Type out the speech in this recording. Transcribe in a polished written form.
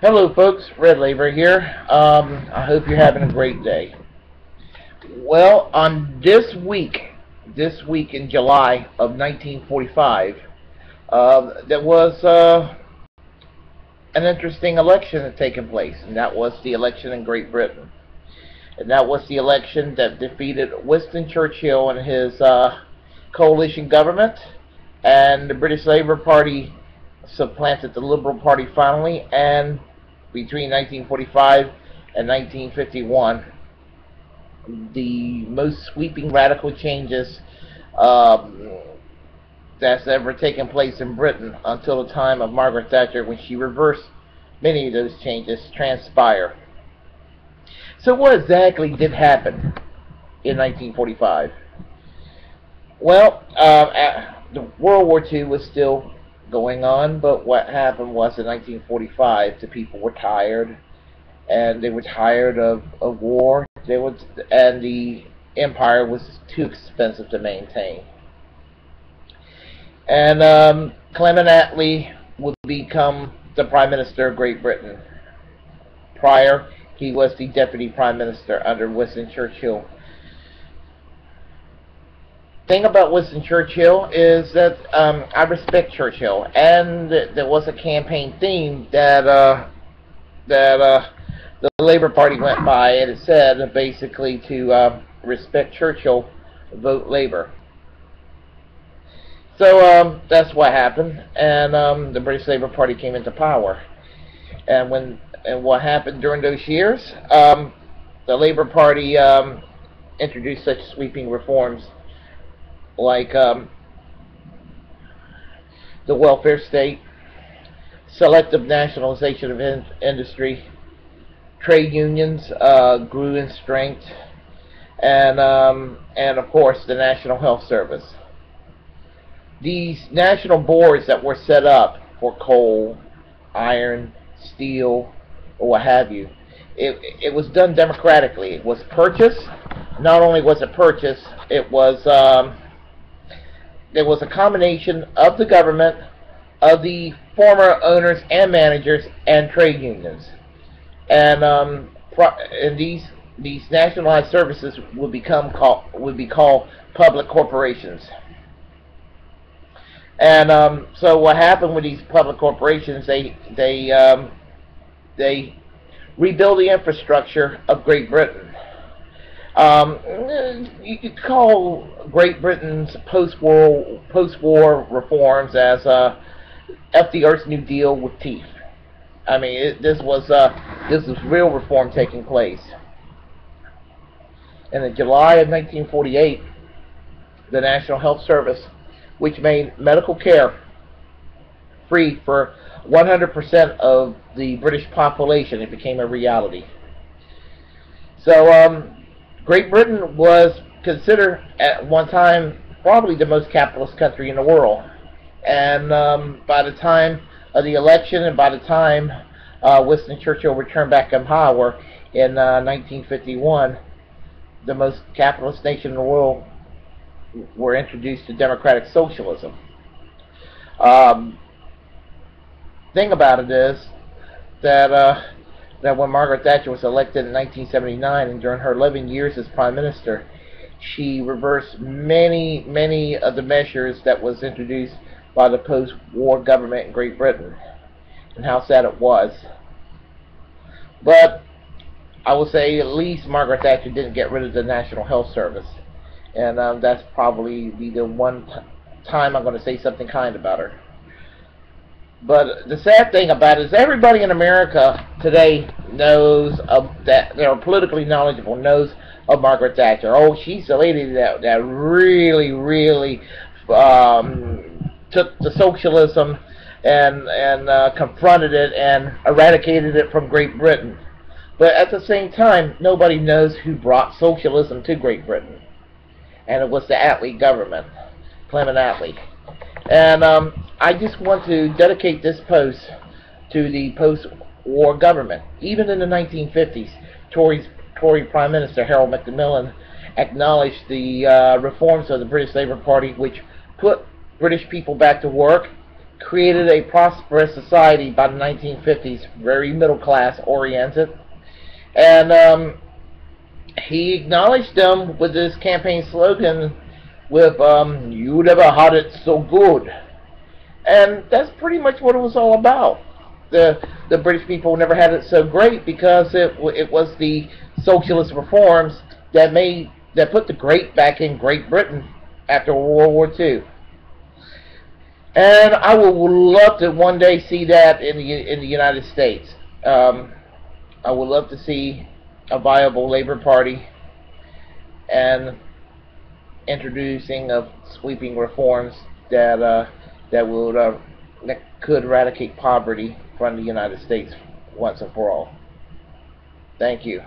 Hello folks, Red Labor here. I hope you're having a great day. Well, on this week in July of 1945, there was an interesting election that had taken place, and that was the election in Great Britain. And that was the election that defeated Winston Churchill and his coalition government, and the British Labour Party supplanted the Liberal Party finally, and between 1945 and 1951, the most sweeping radical changes that's ever taken place in Britain until the time of Margaret Thatcher, when she reversed many of those changes, transpire. So what exactly did happen in 1945? Well, the World War II was still going on, but what happened was in 1945, the people were tired, and they were tired of war. And the empire was too expensive to maintain. And Clement Attlee would become the Prime Minister of Great Britain. Prior, he was the Deputy Prime Minister under Winston Churchill. Thing about Winston Churchill is that I respect Churchill, and there was a campaign theme that the Labour Party went by, and it said basically to respect Churchill, vote Labour. So that's what happened, and the British Labour Party came into power. And what happened during those years, the Labour Party introduced such sweeping reforms like the welfare state, selective nationalization of industry, trade unions grew in strength, and of course the National Health Service. These national boards that were set up for coal, iron, steel, or what have you, it was done democratically. It was purchased. Not only was it purchased, it was there was a combination of the government, of the former owners and managers, and trade unions. And these nationalized services would be called public corporations. And so what happened with these public corporations? They rebuild the infrastructure of Great Britain. You could call Great Britain's post-war reforms as FDR's New Deal with teeth. I mean, this was real reform taking place. And in July of 1948, the National Health Service, which made medical care free for 100% of the British population, it became a reality. So Great Britain was considered at one time probably the most capitalist country in the world. And by the time of the election, and by the time Winston Churchill returned back in power in 1951, the most capitalist nation in the world were introduced to democratic socialism. Thing about it is that when Margaret Thatcher was elected in 1979, and during her 11 years as Prime Minister, she reversed many of the measures that was introduced by the post-war government in Great Britain, and how sad it was. But I will say at least Margaret Thatcher didn't get rid of the National Health Service, and that's probably the one time I'm going to say something kind about her. But the sad thing about it is everybody in America today knows that they're politically knowledgeable, knows of Margaret Thatcher. Oh, she's the lady that really took the socialism and confronted it and eradicated it from Great Britain. But at the same time, nobody knows who brought socialism to Great Britain, and it was the Attlee government, Clement Attlee. And I just want to dedicate this post to the post-war government. Even in the 1950s, Tory Prime Minister Harold Macmillan acknowledged the reforms of the British Labour Party, which put British people back to work, created a prosperous society by the 1950s, very middle class oriented, and he acknowledged them with his campaign slogan with "You never had it so good," and that's pretty much what it was all about. The British people never had it so great because it was the socialist reforms that put the great back in Great Britain after World War II. And I would love to one day see that in the United States. I would love to see a viable Labor Party and introducing of sweeping reforms that could eradicate poverty from the United States once and for all. Thank you.